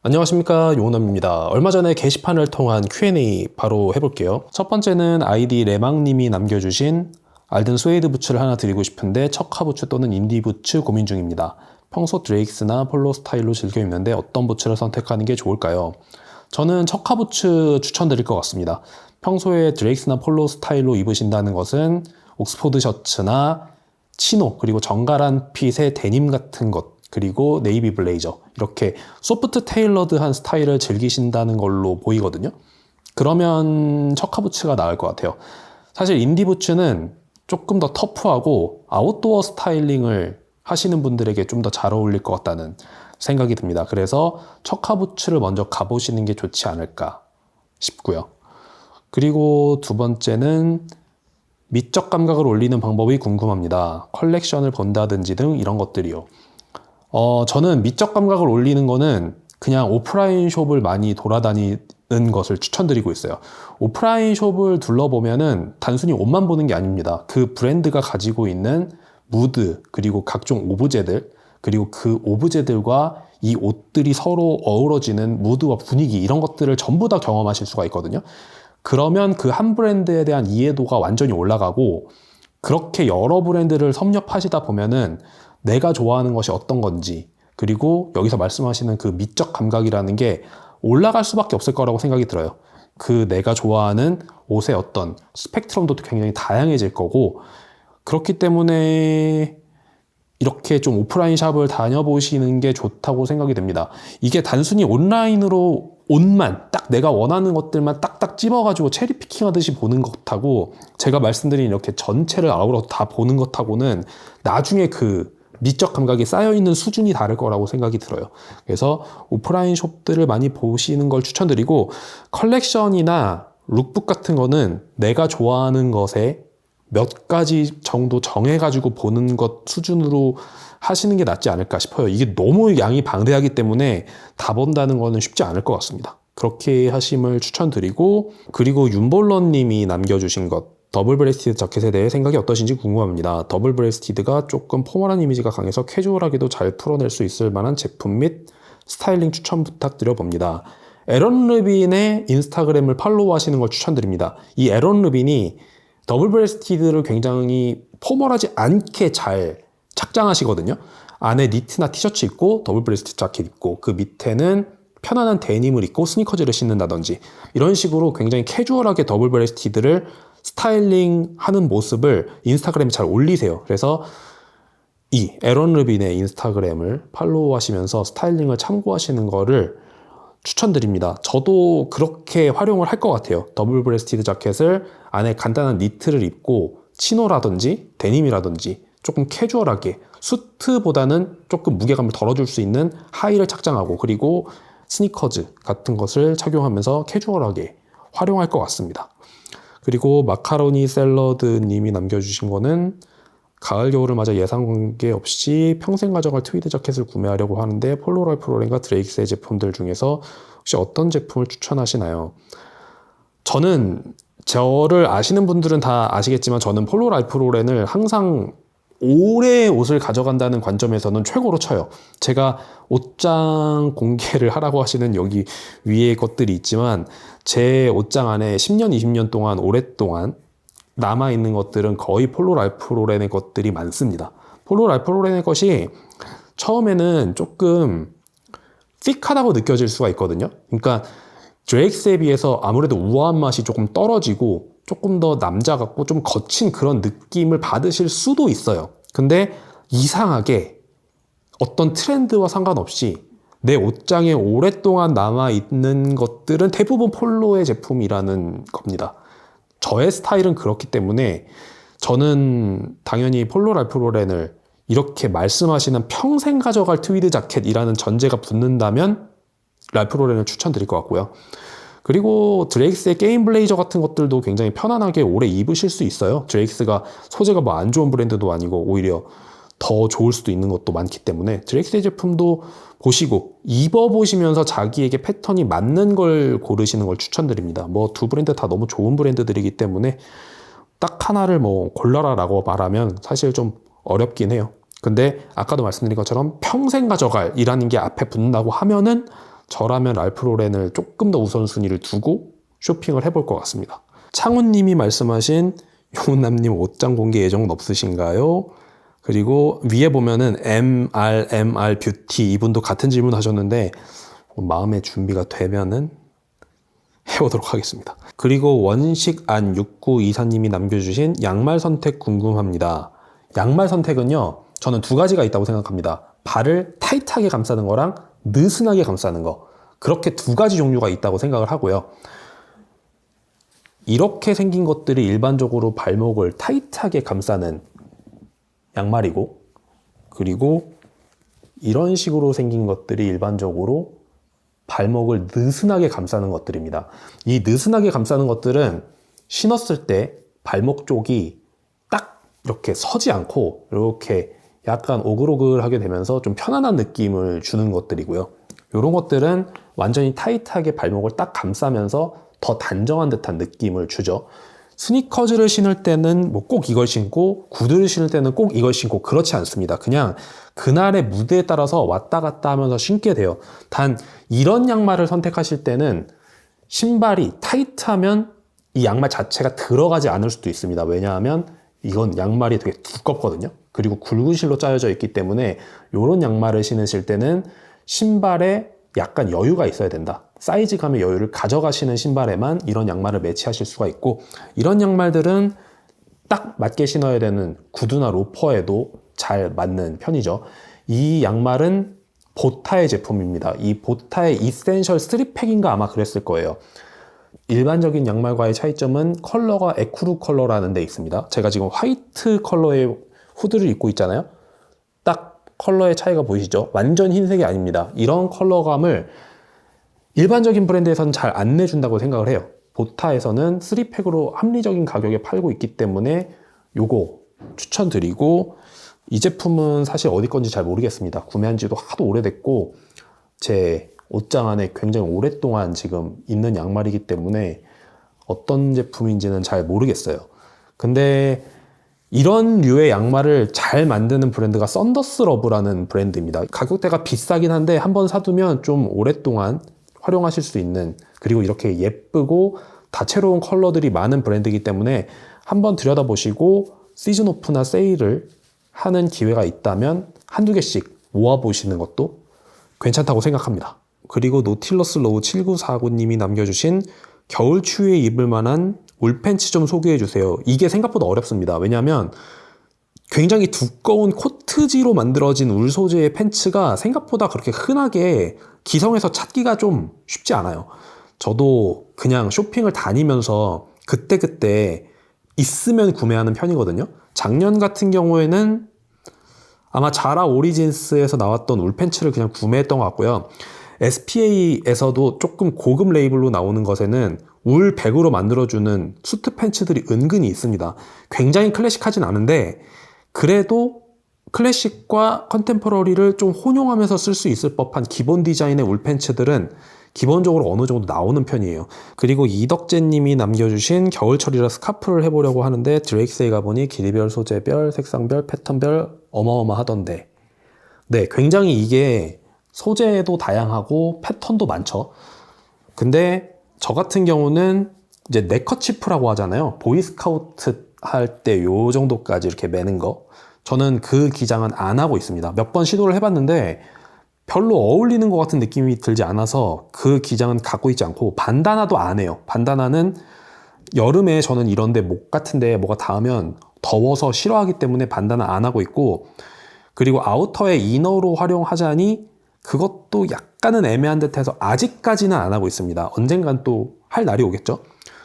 안녕하십니까, 요원남입니다. 얼마 전에 게시판을 통한 Q&A 바로 해볼게요. 첫 번째는 아이디 레망님이 남겨주신 알든 스웨이드 부츠를 하나 드리고 싶은데 척하 부츠 또는 인디 부츠 고민 중입니다. 평소 드레익스나 폴로 스타일로 즐겨 입는데 어떤 부츠를 선택하는 게 좋을까요? 저는 척하 부츠 추천드릴 것 같습니다. 평소에 드레익스나 폴로 스타일로 입으신다는 것은 옥스포드 셔츠나 치노, 그리고 정갈한 핏의 데님 같은 것, 그리고 네이비 블레이저, 이렇게 소프트 테일러드한 스타일을 즐기신다는 걸로 보이거든요. 그러면 척하 부츠가 나을 것 같아요. 사실 인디 부츠는 조금 더 터프하고 아웃도어 스타일링을 하시는 분들에게 좀 더 잘 어울릴 것 같다는 생각이 듭니다. 그래서 척하 부츠를 먼저 가보시는 게 좋지 않을까 싶고요. 그리고 두 번째는 미적 감각을 올리는 방법이 궁금합니다. 컬렉션을 본다든지 등 이런 것들이요. 저는 미적 감각을 올리는 거는 그냥 오프라인 숍을 많이 돌아다니는 것을 추천드리고 있어요. 오프라인 숍을 둘러보면은 단순히 옷만 보는 게 아닙니다. 그 브랜드가 가지고 있는 무드, 그리고 각종 오브제들, 그리고 그 오브제들과 이 옷들이 서로 어우러지는 무드와 분위기, 이런 것들을 전부 다 경험하실 수가 있거든요. 그러면 그 한 브랜드에 대한 이해도가 완전히 올라가고, 그렇게 여러 브랜드를 섭렵하시다 보면은 내가 좋아하는 것이 어떤 건지, 그리고 여기서 말씀하시는 그 미적 감각이라는 게 올라갈 수밖에 없을 거라고 생각이 들어요. 그 내가 좋아하는 옷의 어떤 스펙트럼도 굉장히 다양해질 거고, 그렇기 때문에 이렇게 좀 오프라인 샵을 다녀보시는 게 좋다고 생각이 됩니다. 이게 단순히 온라인으로 옷만 딱 내가 원하는 것들만 딱딱 찝어가지고 체리 피킹 하듯이 보는 것하고, 제가 말씀드린 이렇게 전체를 아우러 다 보는 것하고는 나중에 그 미적 감각이 쌓여있는 수준이 다를 거라고 생각이 들어요. 그래서 오프라인 숍들을 많이 보시는 걸 추천드리고, 컬렉션이나 룩북 같은 거는 내가 좋아하는 것에 몇 가지 정도 정해가지고 보는 것 수준으로 하시는 게 낫지 않을까 싶어요. 이게 너무 양이 방대하기 때문에 다 본다는 거는 쉽지 않을 것 같습니다. 그렇게 하심을 추천드리고, 그리고 윤볼런 님이 남겨주신 것, 더블 브레스티드 자켓에 대해 생각이 어떠신지 궁금합니다. 더블 브레스티드가 조금 포멀한 이미지가 강해서 캐주얼하게도 잘 풀어낼 수 있을 만한 제품 및 스타일링 추천 부탁드려 봅니다. 에런 르빈의 인스타그램을 팔로우 하시는 걸 추천드립니다. 이 에런 르빈이 더블 브레스티드를 굉장히 포멀하지 않게 잘 착장하시거든요. 안에 니트나 티셔츠 입고 더블 브레스티드 자켓 입고, 그 밑에는 편안한 데님을 입고 스니커즈를 신는다든지, 이런 식으로 굉장히 캐주얼하게 더블 브레스티드를 스타일링 하는 모습을 인스타그램에 잘 올리세요. 그래서 이 에런 르빈의 인스타그램을 팔로우 하시면서 스타일링을 참고하시는 거를 추천드립니다. 저도 그렇게 활용을 할 것 같아요. 더블 브레스티드 자켓을 안에 간단한 니트를 입고 치노라든지 데님이라든지 조금 캐주얼하게, 수트보다는 조금 무게감을 덜어줄 수 있는 하의를 착장하고, 그리고 스니커즈 같은 것을 착용하면서 캐주얼하게 활용할 것 같습니다. 그리고 마카로니 샐러드 님이 남겨주신 거는 가을 겨울을 맞아 예상 관계 없이 평생 가져갈 트위드 자켓을 구매하려고 하는데 폴로랄프 로렌과 드레익스의 제품들 중에서 혹시 어떤 제품을 추천하시나요? 저는, 저를 아시는 분들은 다 아시겠지만 저는 폴로랄프 로렌을 항상 오래 옷을 가져간다는 관점에서는 최고로 쳐요. 제가 옷장 공개를 하라고 하시는 여기 위에 것들이 있지만 제 옷장 안에 10년, 20년 동안 오랫동안 남아있는 것들은 거의 폴로 랄프 로렌의 것들이 많습니다. 폴로 랄프 로렌의 것이 처음에는 조금 픽하다고 느껴질 수가 있거든요. 그러니까 드레익스에 비해서 아무래도 우아한 맛이 조금 떨어지고 조금 더 남자 같고 좀 거친 그런 느낌을 받으실 수도 있어요. 근데 이상하게 어떤 트렌드와 상관없이 내 옷장에 오랫동안 남아있는 것들은 대부분 폴로의 제품이라는 겁니다. 저의 스타일은 그렇기 때문에 저는 당연히 폴로 랄프 로렌을 이렇게 말씀하시는 평생 가져갈 트위드 자켓이라는 전제가 붙는다면 랄프 로렌을 추천드릴 것 같고요. 그리고 드레익스의 게임 블레이저 같은 것들도 굉장히 편안하게 오래 입으실 수 있어요. 드레익스가 소재가 뭐 안 좋은 브랜드도 아니고 오히려 더 좋을 수도 있는 것도 많기 때문에 드레익스의 제품도 보시고 입어보시면서 자기에게 패턴이 맞는 걸 고르시는 걸 추천드립니다. 뭐 두 브랜드 다 너무 좋은 브랜드들이기 때문에 딱 하나를 뭐 골라라 라고 말하면 사실 좀 어렵긴 해요. 근데 아까도 말씀드린 것처럼 평생 가져갈 이라는 게 앞에 붙는다고 하면은 저라면 랄프 로렌을 조금 더 우선순위를 두고 쇼핑을 해볼 것 같습니다. 창훈님이 말씀하신 요남님 옷장 공개 예정은 없으신가요? 그리고 위에 보면은 MR 뷰티 이분도 같은 질문 하셨는데 마음의 준비가 되면은 해보도록 하겠습니다. 그리고 원식안 6924님이 남겨주신 양말 선택 궁금합니다. 양말 선택은요, 저는 두 가지가 있다고 생각합니다. 발을 타이트하게 감싸는 거랑 느슨하게 감싸는 거. 그렇게 두 가지 종류가 있다고 생각을 하고요. 이렇게 생긴 것들이 일반적으로 발목을 타이트하게 감싸는 양말이고, 그리고 이런 식으로 생긴 것들이 일반적으로 발목을 느슨하게 감싸는 것들입니다. 이 느슨하게 감싸는 것들은 신었을 때 발목 쪽이 딱 이렇게 서지 않고 이렇게 약간 오글오글하게 되면서 좀 편안한 느낌을 주는 것들이고요. 이런 것들은 완전히 타이트하게 발목을 딱 감싸면서 더 단정한 듯한 느낌을 주죠. 스니커즈를 신을 때는 뭐 꼭 이걸 신고, 구두를 신을 때는 꼭 이걸 신고, 그렇지 않습니다. 그냥 그날의 무드에 따라서 왔다 갔다 하면서 신게 돼요. 단 이런 양말을 선택하실 때는 신발이 타이트하면 이 양말 자체가 들어가지 않을 수도 있습니다. 왜냐하면 이건 양말이 되게 두껍거든요. 그리고 굵은 실로 짜여져 있기 때문에 이런 양말을 신으실 때는 신발에 약간 여유가 있어야 된다. 사이즈감의 여유를 가져가시는 신발에만 이런 양말을 매치하실 수가 있고, 이런 양말들은 딱 맞게 신어야 되는 구두나 로퍼에도 잘 맞는 편이죠. 이 양말은 보타의 제품입니다. 이 보타의 이센셜 3팩인가 아마 그랬을 거예요. 일반적인 양말과의 차이점은 컬러가 에쿠르 컬러라는 데 있습니다. 제가 지금 화이트 컬러의 후드를 입고 있잖아요. 딱 컬러의 차이가 보이시죠? 완전 흰색이 아닙니다. 이런 컬러감을 일반적인 브랜드에서는 잘 안 내준다고 생각을 해요. 보타에서는 3팩으로 합리적인 가격에 팔고 있기 때문에 요거 추천드리고, 이 제품은 사실 어디 건지 잘 모르겠습니다. 구매한 지도 하도 오래됐고 제 옷장 안에 굉장히 오랫동안 지금 있는 양말이기 때문에 어떤 제품인지는 잘 모르겠어요. 근데 이런 류의 양말을 잘 만드는 브랜드가 썬더스 러브라는 브랜드입니다. 가격대가 비싸긴 한데 한번 사두면 좀 오랫동안 활용하실 수 있는, 그리고 이렇게 예쁘고 다채로운 컬러들이 많은 브랜드이기 때문에 한번 들여다보시고 시즌 오프나 세일을 하는 기회가 있다면 한두 개씩 모아보시는 것도 괜찮다고 생각합니다. 그리고 노틸러스 로우 7949님이 남겨주신 겨울 추위에 입을 만한 울팬츠 좀 소개해주세요. 이게 생각보다 어렵습니다. 왜냐하면 굉장히 두꺼운 코트지로 만들어진 울 소재의 팬츠가 생각보다 그렇게 흔하게 기성에서 찾기가 좀 쉽지 않아요. 저도 그냥 쇼핑을 다니면서 그때그때 있으면 구매하는 편이거든요. 작년 같은 경우에는 아마 자라 오리진스에서 나왔던 울 팬츠를 그냥 구매했던 것 같고요. SPA에서도 조금 고급 레이블로 나오는 것에는 울 100으로 만들어주는 수트 팬츠들이 은근히 있습니다. 굉장히 클래식하진 않은데 그래도 클래식과 컨템포러리를 좀 혼용하면서 쓸 수 있을 법한 기본 디자인의 울 팬츠들은 기본적으로 어느 정도 나오는 편이에요. 그리고 이덕재님이 남겨주신 겨울철이라 스카프를 해보려고 하는데 드레이크스에 가보니 길이별, 소재별, 색상별, 패턴별 어마어마하던데. 네, 굉장히 이게 소재도 다양하고 패턴도 많죠. 근데 저 같은 경우는 이제 네커치프라고 하잖아요. 보이스카우트 할 때 요 정도까지 이렇게 매는 거. 저는 그 기장은 안 하고 있습니다. 몇 번 시도를 해봤는데 별로 어울리는 것 같은 느낌이 들지 않아서 그 기장은 갖고 있지 않고, 반다나도 안 해요. 반다나는 여름에 저는 이런데 목 같은데 뭐가 닿으면 더워서 싫어하기 때문에 반다나 안 하고 있고, 그리고 아우터에 이너로 활용하자니 그것도 약간은 애매한 듯해서 아직까지는 안 하고 있습니다. 언젠간 또 할 날이 오겠죠.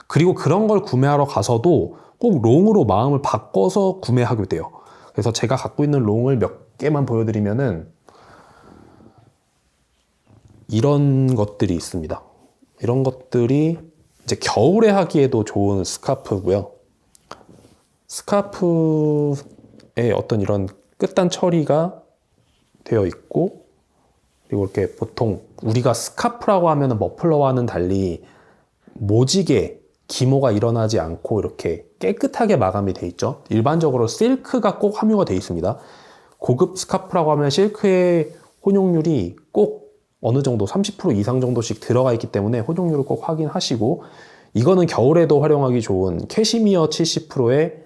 그리고 그런 걸 구매하러 가서도 꼭 롱으로 마음을 바꿔서 구매하게 돼요. 그래서 제가 갖고 있는 롱을 몇 개만 보여드리면은 이런 것들이 있습니다. 이런 것들이 이제 겨울에 하기에도 좋은 스카프고요. 스카프에 어떤 이런 끝단 처리가 되어 있고, 그리고 이렇게 보통 우리가 스카프라고 하면 머플러와는 달리 모지게 기모가 일어나지 않고 이렇게 깨끗하게 마감이 돼 있죠. 일반적으로 실크가 꼭 함유가 돼 있습니다. 고급 스카프라고 하면 실크의 혼용률이 꼭 어느 정도 30% 이상 정도씩 들어가 있기 때문에 혼용률을 꼭 확인하시고, 이거는 겨울에도 활용하기 좋은 캐시미어 70%에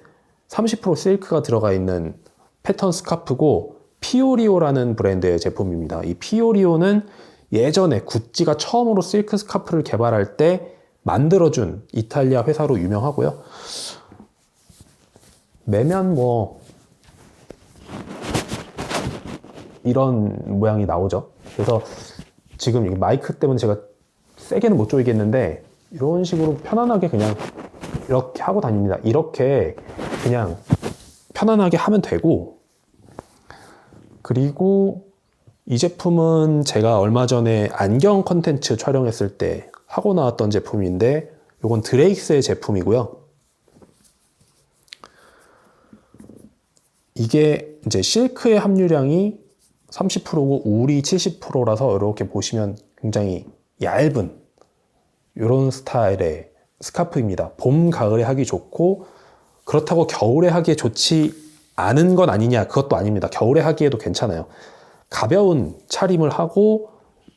30% 실크가 들어가 있는 패턴 스카프고, 피오리오라는 브랜드의 제품입니다. 이 피오리오는 예전에 구찌가 처음으로 실크 스카프를 개발할 때 만들어준 이탈리아 회사로 유명하고요. 매면 뭐 이런 모양이 나오죠. 그래서 지금 마이크 때문에 제가 세게는 못 조이겠는데 이런 식으로 편안하게 그냥 이렇게 하고 다닙니다. 이렇게 그냥 편안하게 하면 되고, 그리고 이 제품은 제가 얼마 전에 안경 컨텐츠 촬영했을 때 하고 나왔던 제품인데, 이건 드레이크스의 제품이고요. 이게 이제 실크의 함유량이 30%고 울이 70%라서 이렇게 보시면 굉장히 얇은 이런 스타일의 스카프입니다. 봄, 가을에 하기 좋고, 그렇다고 겨울에 하기에 좋지 않은 건 아니냐? 그것도 아닙니다. 겨울에 하기에도 괜찮아요. 가벼운 차림을 하고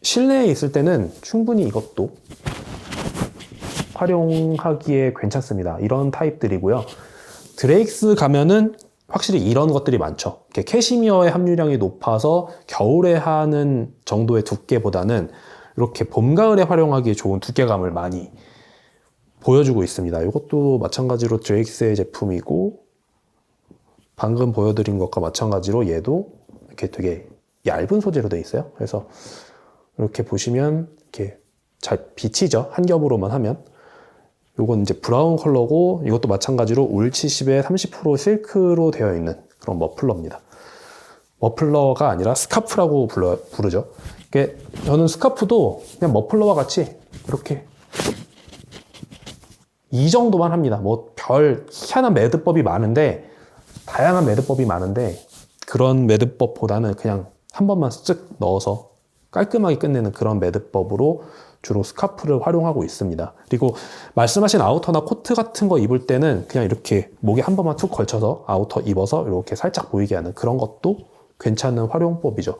실내에 있을 때는 충분히 이것도 활용하기에 괜찮습니다. 이런 타입들이고요. 드레이크스 가면은 확실히 이런 것들이 많죠. 캐시미어의 함유량이 높아서 겨울에 하는 정도의 두께보다는 이렇게 봄, 가을에 활용하기에 좋은 두께감을 많이 보여주고 있습니다. 이것도 마찬가지로 드레이크스의 제품이고, 방금 보여드린 것과 마찬가지로 얘도 이렇게 되게 얇은 소재로 되어 있어요. 그래서 이렇게 보시면 이렇게 잘 비치죠. 한 겹으로만 하면. 이건 이제 브라운 컬러고, 이것도 마찬가지로 울 70에 30% 실크로 되어 있는 그런 머플러입니다. 머플러가 아니라 스카프라고 부르죠. 저는 스카프도 그냥 머플러와 같이 이렇게 이 정도만 합니다. 뭐 별 희한한 매듭법이 많은데, 다양한 매듭법이 많은데, 그런 매듭법보다는 그냥 한 번만 쓱 넣어서 깔끔하게 끝내는 그런 매듭법으로 주로 스카프를 활용하고 있습니다. 그리고 말씀하신 아우터나 코트 같은 거 입을 때는 그냥 이렇게 목에 한 번만 툭 걸쳐서 아우터 입어서 이렇게 살짝 보이게 하는 그런 것도 괜찮은 활용법이죠.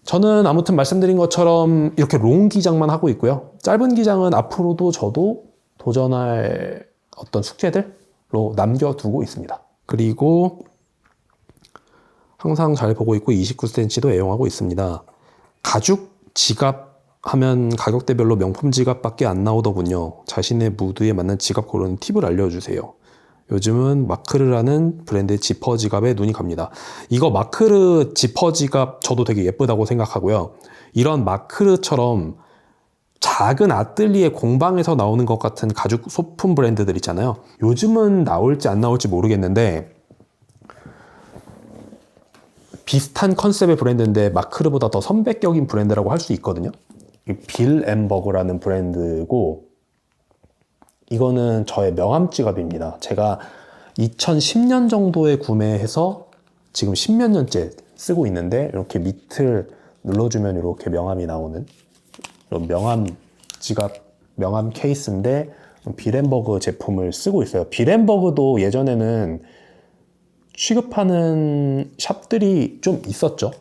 저는 아무튼 말씀드린 것처럼 이렇게 롱 기장만 하고 있고요. 짧은 기장은 앞으로도 저도 도전할 어떤 숙제들로 남겨두고 있습니다. 그리고 항상 잘 보고 있고 29cm도 애용하고 있습니다. 가죽 지갑 하면 가격대별로 명품 지갑밖에 안 나오더군요. 자신의 무드에 맞는 지갑 고르는 팁을 알려주세요. 요즘은 마크르라는 브랜드의 지퍼 지갑에 눈이 갑니다. 이거 마크르 지퍼 지갑 저도 되게 예쁘다고 생각하고요. 이런 마크르처럼 작은 아뜰리에 공방에서 나오는 것 같은 가죽 소품 브랜드들 있잖아요. 요즘은 나올지 안 나올지 모르겠는데 비슷한 컨셉의 브랜드인데 마크르보다 더 선배격인 브랜드라고 할 수 있거든요. 빌 엠버그라는 브랜드고, 이거는 저의 명함 지갑입니다. 제가 2010년 정도에 구매해서 지금 10몇 년째 쓰고 있는데, 이렇게 밑을 눌러주면 이렇게 명함이 나오는 이런 명함 지갑, 명함 케이스인데, 빌 엠버그 제품을 쓰고 있어요. 빌 엠버그도 예전에는 취급하는 샵들이 좀 있었죠.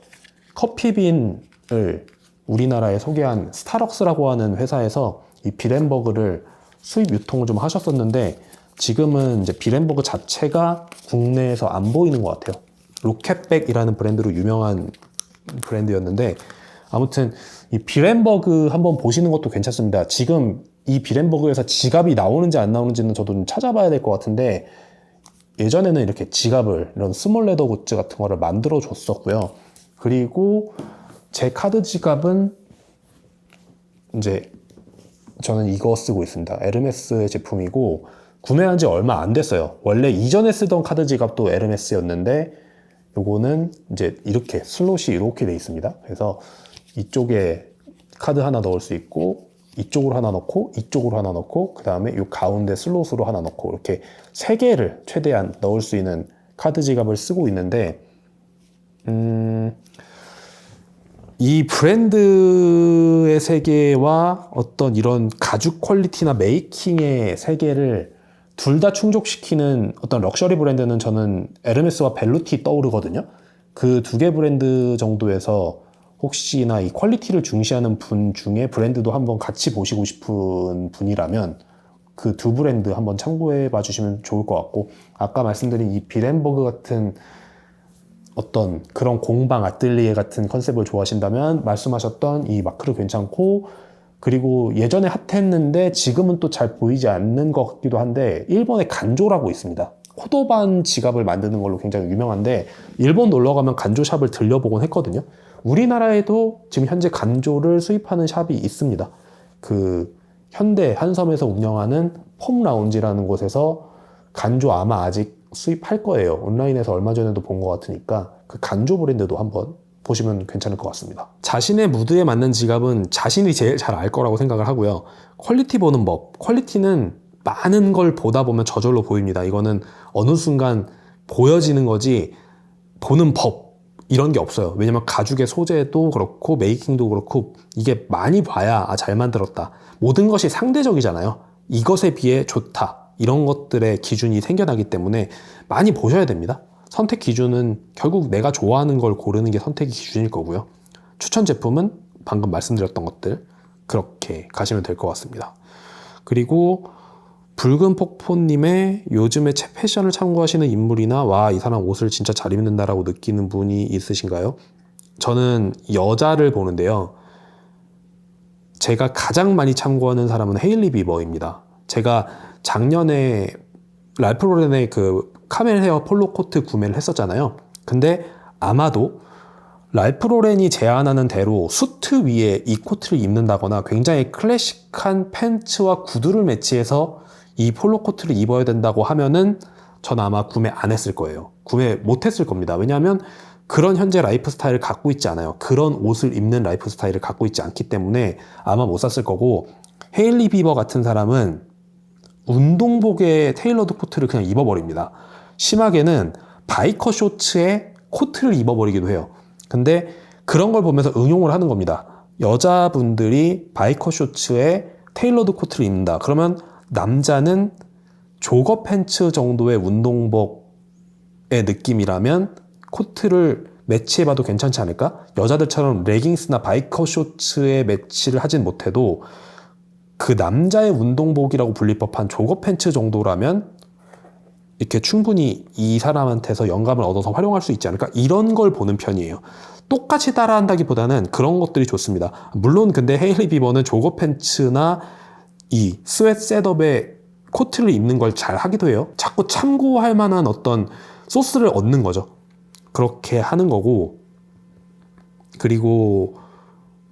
커피빈을 우리나라에 소개한 스타럭스라고 하는 회사에서 이 빌 엠버그를 수입 유통을 좀 하셨었는데, 지금은 이제 빌 엠버그 자체가 국내에서 안 보이는 것 같아요. 로켓백이라는 브랜드로 유명한 브랜드였는데, 아무튼 이 빌 엠버그 한번 보시는 것도 괜찮습니다. 지금 이 빌 엠버그에서 지갑이 나오는지 안 나오는지는 저도 좀 찾아봐야 될 것 같은데, 예전에는 이렇게 지갑을, 이런 스몰 레더 굿즈 같은 거를 만들어 줬었고요. 그리고 제 카드 지갑은 이제 저는 이거 쓰고 있습니다. 에르메스의 제품이고, 구매한 지 얼마 안 됐어요. 원래 이전에 쓰던 카드 지갑도 에르메스였는데, 요거는 이제 이렇게 슬롯이 이렇게 돼 있습니다. 그래서 이쪽에 카드 하나 넣을 수 있고, 이쪽으로 하나 넣고, 이쪽으로 하나 넣고, 그 다음에 이 가운데 슬롯으로 하나 넣고, 이렇게 3개를 최대한 넣을 수 있는 카드 지갑을 쓰고 있는데, 이 브랜드의 세계와 어떤 이런 가죽 퀄리티나 메이킹의 세계를 둘 다 충족시키는 어떤 럭셔리 브랜드는 저는 에르메스와 벨루티 떠오르거든요. 그 2개 브랜드 정도에서 혹시나 이 퀄리티를 중시하는 분 중에 브랜드도 한번 같이 보시고 싶은 분이라면 그 두 브랜드 한번 참고해 봐 주시면 좋을 것 같고, 아까 말씀드린 이 비렌버그 같은 어떤 그런 공방 아뜰리에 같은 컨셉을 좋아하신다면 말씀하셨던 이 마크도 괜찮고, 그리고 예전에 핫했는데 지금은 또 잘 보이지 않는 것 같기도 한데 일본의 간조라고 있습니다. 코도반 지갑을 만드는 걸로 굉장히 유명한데 일본 놀러 가면 간조 샵을 들려보곤 했거든요. 우리나라에도 지금 현재 간조를 수입하는 샵이 있습니다. 그 현대 한섬에서 운영하는 폼 라운지라는 곳에서 간조 아마 아직 수입할 거예요. 온라인에서 얼마 전에도 본 것 같으니까 그 간조 브랜드도 한번 보시면 괜찮을 것 같습니다. 자신의 무드에 맞는 지갑은 자신이 제일 잘 알 거라고 생각을 하고요. 퀄리티 보는 법. 퀄리티는 많은 걸 보다 보면 저절로 보입니다. 이거는 어느 순간 보여지는 거지 보는 법 이런 게 없어요. 왜냐면 가죽의 소재도 그렇고 메이킹도 그렇고 이게 많이 봐야 잘 만들었다. 모든 것이 상대적이잖아요. 이것에 비해 좋다. 이런 것들의 기준이 생겨나기 때문에 많이 보셔야 됩니다. 선택 기준은 결국 내가 좋아하는 걸 고르는 게 선택의 기준일 거고요. 추천 제품은 방금 말씀드렸던 것들 그렇게 가시면 될 것 같습니다. 그리고 붉은 폭포님의 요즘에 패션을 참고하시는 인물이나 와, 이 사람 옷을 진짜 잘 입는다라고 느끼는 분이 있으신가요? 저는 여자를 보는데요. 제가 가장 많이 참고하는 사람은 헤일리 비버입니다. 제가 작년에 랄프 로렌의 그 카멜 헤어 폴로 코트 구매를 했었잖아요. 근데 아마도 랄프 로렌이 제안하는 대로 수트 위에 이 코트를 입는다거나 굉장히 클래식한 팬츠와 구두를 매치해서 이 폴로 코트를 입어야 된다고 하면은 전 아마 구매 안 했을 거예요. 구매 못 했을 겁니다. 왜냐하면 그런 현재 라이프 스타일을 갖고 있지 않아요. 그런 옷을 입는 라이프 스타일을 갖고 있지 않기 때문에 아마 못 샀을 거고, 헤일리 비버 같은 사람은 운동복에 테일러드 코트를 그냥 입어버립니다. 심하게는 바이커 쇼츠에 코트를 입어버리기도 해요. 근데 그런 걸 보면서 응용을 하는 겁니다. 여자분들이 바이커 쇼츠에 테일러드 코트를 입는다. 그러면 남자는 조거 팬츠 정도의 운동복의 느낌이라면 코트를 매치해봐도 괜찮지 않을까? 여자들처럼 레깅스나 바이커 쇼츠에 매치를 하진 못해도 그 남자의 운동복이라고 불릴 법한 조거 팬츠 정도라면 이렇게 충분히 이 사람한테서 영감을 얻어서 활용할 수 있지 않을까? 이런 걸 보는 편이에요. 똑같이 따라한다기보다는 그런 것들이 좋습니다. 물론 근데 헤일리 비버는 조거 팬츠나 이 스웨트 셋업에 코트를 입는 걸 잘 하기도 해요. 자꾸 참고할 만한 어떤 소스를 얻는 거죠. 그렇게 하는 거고, 그리고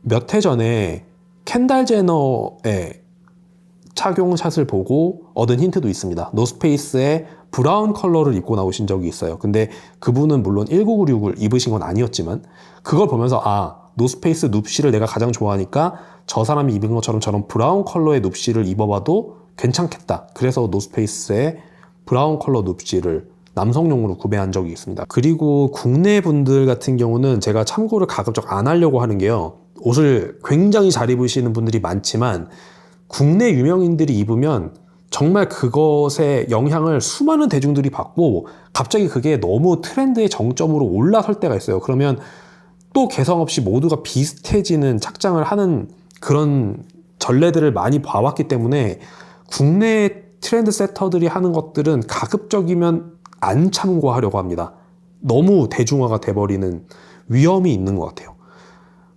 몇 해 전에 켄달 제너의 착용샷을 보고 얻은 힌트도 있습니다. 노스페이스의 브라운 컬러를 입고 나오신 적이 있어요. 근데 그분은 물론 1996을 입으신 건 아니었지만 그걸 보면서 노스페이스 눕시를 내가 가장 좋아하니까 저 사람이 입은 것처럼 저런 브라운 컬러의 눕시를 입어봐도 괜찮겠다. 그래서 노스페이스의 브라운 컬러 눕시를 남성용으로 구매한 적이 있습니다. 그리고 국내 분들 같은 경우는 제가 참고를 가급적 안 하려고 하는 게요. 옷을 굉장히 잘 입으시는 분들이 많지만 국내 유명인들이 입으면 정말 그것의 영향을 수많은 대중들이 받고 갑자기 그게 너무 트렌드의 정점으로 올라설 때가 있어요. 그러면 또 개성 없이 모두가 비슷해지는 착장을 하는 그런 전례들을 많이 봐왔기 때문에 국내 트렌드 세터들이 하는 것들은 가급적이면 안 참고하려고 합니다. 너무 대중화가 돼버리는 위험이 있는 것 같아요.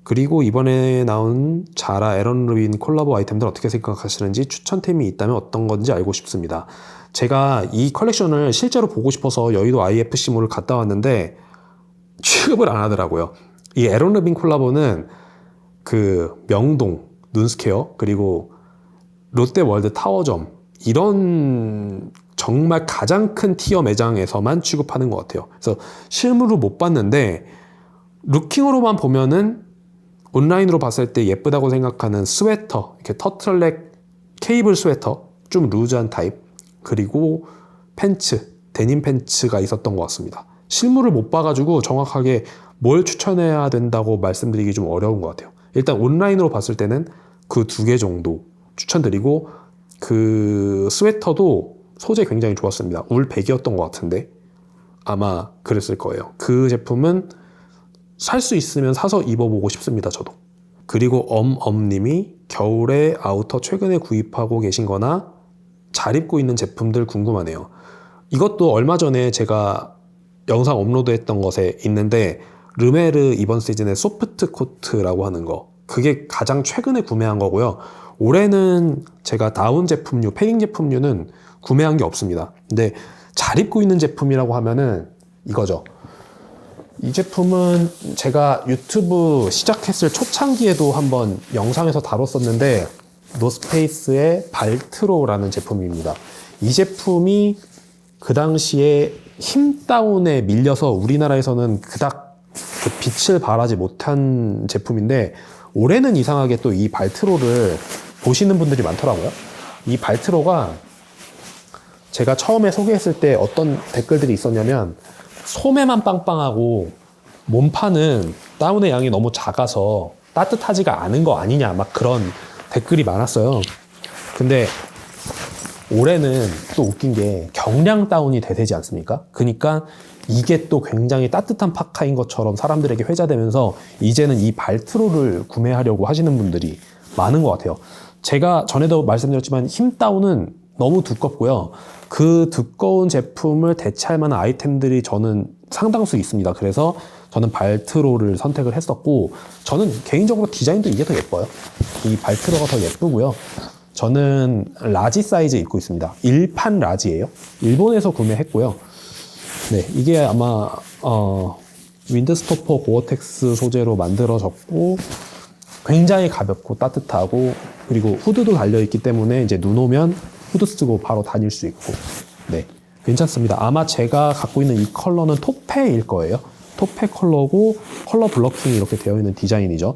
그리고 이번에 나온 자라 에런 루빈 콜라보 아이템들 어떻게 생각하시는지, 추천템이 있다면 어떤 건지 알고 싶습니다. 제가 이 컬렉션을 실제로 보고 싶어서 여의도 IFC몰을 갔다 왔는데 취급을 안 하더라고요. 이 에런 루빈 콜라보는 그 명동, 눈스퀘어, 그리고 롯데월드 타워점 이런 정말 가장 큰 티어 매장에서만 취급하는 것 같아요. 그래서 실물로 못 봤는데 루킹으로만 보면은 온라인으로 봤을 때 예쁘다고 생각하는 스웨터, 이렇게 터틀넥 케이블 스웨터, 좀 루즈한 타입, 그리고 팬츠, 데님 팬츠가 있었던 것 같습니다. 실물을 못 봐가지고 정확하게 뭘 추천해야 된다고 말씀드리기 좀 어려운 것 같아요. 일단 온라인으로 봤을 때는 그 두 개 정도 추천드리고, 그 스웨터도 소재 굉장히 좋았습니다. 울 백이었던 것 같은데 아마 그랬을 거예요. 그 제품은 살 수 있으면 사서 입어보고 싶습니다, 저도. 그리고 엄엄님이 겨울에 아우터 최근에 구입하고 계신 거나 잘 입고 있는 제품들 궁금하네요. 이것도 얼마 전에 제가 영상 업로드했던 것에 있는데 르메르 이번 시즌에 소프트 코트라고 하는 거, 그게 가장 최근에 구매한 거고요. 올해는 제가 다운 제품류, 패딩 제품류는 구매한 게 없습니다. 근데 잘 입고 있는 제품이라고 하면은 이거죠. 이 제품은 제가 유튜브 시작했을 초창기에도 한번 영상에서 다뤘었는데 노스페이스의 발트로라는 제품입니다. 이 제품이 그 당시에 힘다운에 밀려서 우리나라에서는 그닥 그 빛을 발하지 못한 제품인데 올해는 이상하게 또 이 발트로를 보시는 분들이 많더라고요. 이 발트로가 제가 처음에 소개했을 때 어떤 댓글들이 있었냐면 소매만 빵빵하고 몸판은 다운의 양이 너무 작아서 따뜻하지가 않은 거 아니냐, 막 그런 댓글이 많았어요. 근데 올해는 또 웃긴 게 경량 다운이 대세지 않습니까? 그러니까 이게 또 굉장히 따뜻한 파카인 것처럼 사람들에게 회자되면서 이제는 이 발트로를 구매하려고 하시는 분들이 많은 것 같아요. 제가 전에도 말씀드렸지만 힘 다운은 너무 두껍고요. 그 두꺼운 제품을 대체할 만한 아이템들이 저는 상당수 있습니다. 그래서 저는 발트로를 선택을 했었고, 저는 개인적으로 디자인도 이게 더 예뻐요. 이 발트로가 더 예쁘고요. 저는 라지 사이즈 입고 있습니다. 일판 라지예요. 일본에서 구매했고요. 네, 이게 아마 윈드스토퍼 고어텍스 소재로 만들어졌고 굉장히 가볍고 따뜻하고, 그리고 후드도 달려있기 때문에 이제 눈 오면 후드 쓰고 바로 다닐 수 있고, 네, 괜찮습니다. 아마 제가 갖고 있는 이 컬러는 토페일 거예요. 토페 컬러고 컬러 블러킹이 이렇게 되어 있는 디자인이죠.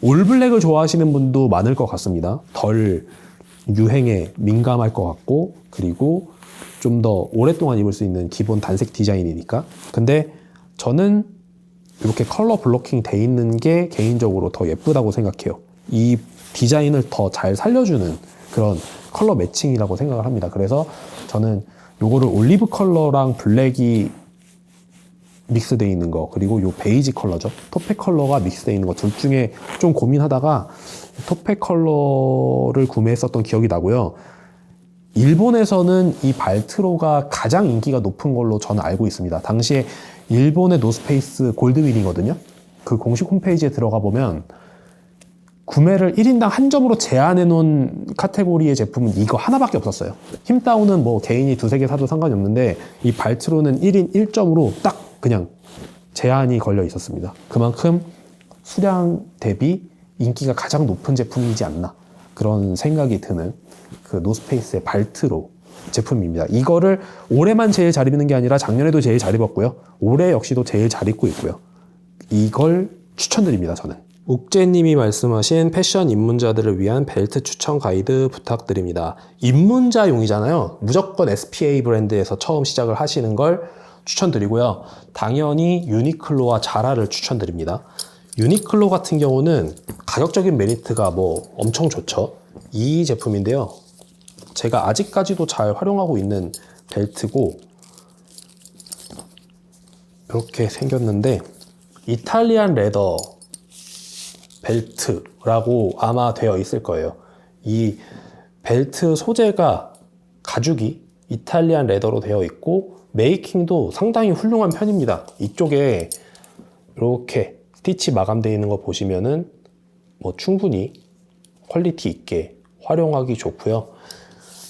올블랙을 좋아하시는 분도 많을 것 같습니다. 덜 유행에 민감할 것 같고, 그리고 좀 더 오랫동안 입을 수 있는 기본 단색 디자인이니까. 근데 저는 이렇게 컬러 블러킹 돼 있는 게 개인적으로 더 예쁘다고 생각해요. 이 디자인을 더 잘 살려주는 그런 컬러 매칭이라고 생각을 합니다. 그래서 저는 요거를 올리브 컬러랑 블랙이 믹스되어 있는 거, 그리고 요 베이지 컬러죠. 토페 컬러가 믹스되어 있는 거 둘 중에 좀 고민하다가 토페 컬러를 구매했었던 기억이 나고요. 일본에서는 이 발트로가 가장 인기가 높은 걸로 저는 알고 있습니다. 당시에 일본의 노스페이스 골드윈이거든요. 그 공식 홈페이지에 들어가 보면 구매를 1인당 한 점으로 제한해 놓은 카테고리의 제품은 이거 하나밖에 없었어요. 힘다운은 뭐 개인이 두세 개 사도 상관이 없는데 이 발트로는 1인 1점으로 딱 그냥 제한이 걸려 있었습니다. 그만큼 수량 대비 인기가 가장 높은 제품이지 않나, 그런 생각이 드는 그 노스페이스의 발트로 제품입니다. 이거를 올해만 제일 잘 입는 게 아니라 작년에도 제일 잘 입었고요. 올해 역시도 제일 잘 입고 있고요. 이걸 추천드립니다, 저는. 욱재님이 말씀하신 패션 입문자들을 위한 벨트 추천 가이드 부탁드립니다. 입문자용이잖아요. 무조건 SPA 브랜드에서 처음 시작을 하시는 걸 추천드리고요. 당연히 유니클로와 자라를 추천드립니다. 유니클로 같은 경우는 가격적인 메리트가 뭐 엄청 좋죠. 이 제품인데요. 제가 아직까지도 잘 활용하고 있는 벨트고, 이렇게 생겼는데 이탈리안 레더 벨트라고 아마 되어 있을 거예요. 이 벨트 소재가 가죽이 이탈리안 레더로 되어 있고 메이킹도 상당히 훌륭한 편입니다. 이쪽에 이렇게 스티치 마감되어 있는 거 보시면은 뭐 충분히 퀄리티 있게 활용하기 좋고요.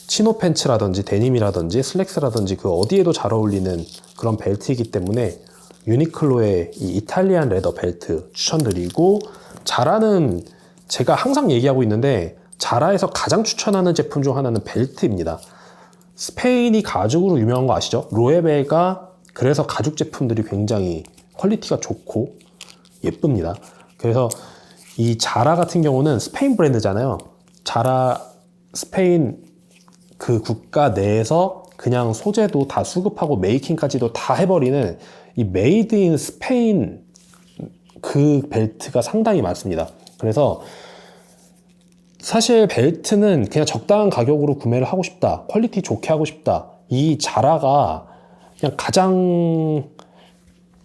치노 팬츠라든지 데님이라든지 슬랙스라든지 그 어디에도 잘 어울리는 그런 벨트이기 때문에 유니클로의 이 이탈리안 레더 벨트 추천드리고, 자라는 제가 항상 얘기하고 있는데 자라에서 가장 추천하는 제품 중 하나는 벨트입니다. 스페인이 가죽으로 유명한 거 아시죠? 로에베가 그래서 가죽 제품들이 굉장히 퀄리티가 좋고 예쁩니다. 그래서 이 자라 같은 경우는 스페인 브랜드잖아요. 자라 스페인 그 국가 내에서 그냥 소재도 다 수급하고 메이킹까지도 다 해버리는 이 메이드 인 스페인 그 벨트가 상당히 많습니다. 그래서 사실 벨트는 그냥 적당한 가격으로 구매를 하고 싶다, 퀄리티 좋게 하고 싶다, 이 자라가 그냥 가장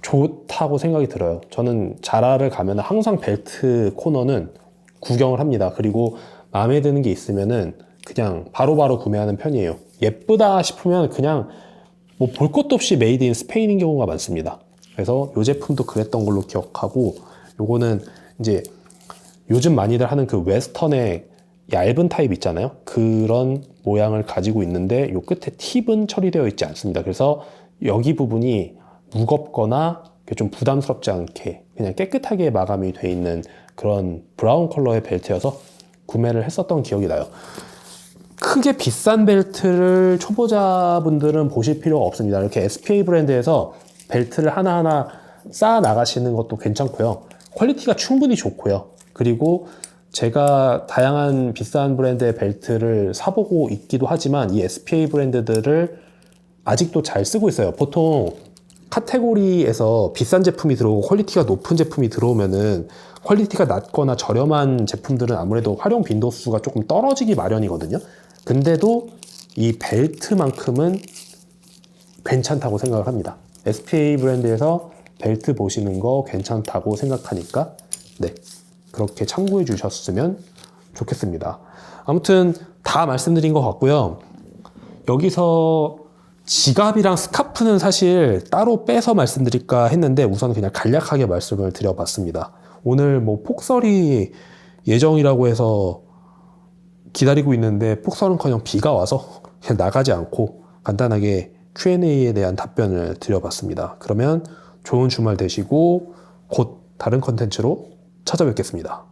좋다고 생각이 들어요. 저는 자라를 가면 항상 벨트 코너는 구경을 합니다. 그리고 마음에 드는 게 있으면은 그냥 바로바로 구매하는 편이에요. 예쁘다 싶으면 그냥 뭐 볼 것도 없이 메이드 인 스페인인 경우가 많습니다. 그래서 이 제품도 그랬던 걸로 기억하고, 요거는 이제 요즘 많이들 하는 그 웨스턴의 얇은 타입 있잖아요. 그런 모양을 가지고 있는데 요 끝에 팁은 처리되어 있지 않습니다. 그래서 여기 부분이 무겁거나 좀 부담스럽지 않게 그냥 깨끗하게 마감이 돼 있는 그런 브라운 컬러의 벨트여서 구매를 했었던 기억이 나요. 크게 비싼 벨트를 초보자분들은 보실 필요가 없습니다. 이렇게 SPA 브랜드에서 벨트를 하나하나 쌓아 나가시는 것도 괜찮고요. 퀄리티가 충분히 좋고요. 그리고 제가 다양한 비싼 브랜드의 벨트를 사보고 있기도 하지만 이 SPA 브랜드들을 아직도 잘 쓰고 있어요. 보통 카테고리에서 비싼 제품이 들어오고 퀄리티가 높은 제품이 들어오면은 퀄리티가 낮거나 저렴한 제품들은 아무래도 활용 빈도수가 조금 떨어지기 마련이거든요. 근데도 이 벨트만큼은 괜찮다고 생각을 합니다. SPA 브랜드에서 벨트 보시는 거 괜찮다고 생각하니까 네, 그렇게 참고해 주셨으면 좋겠습니다. 아무튼 다 말씀드린 것 같고요. 여기서 지갑이랑 스카프는 사실 따로 빼서 말씀드릴까 했는데 우선 그냥 간략하게 말씀을 드려봤습니다. 오늘 뭐 폭설이 예정이라고 해서 기다리고 있는데 폭설은커녕 비가 와서 그냥 나가지 않고 간단하게 Q&A에 대한 답변을 드려봤습니다. 그러면 좋은 주말 되시고 곧 다른 컨텐츠로 찾아뵙겠습니다.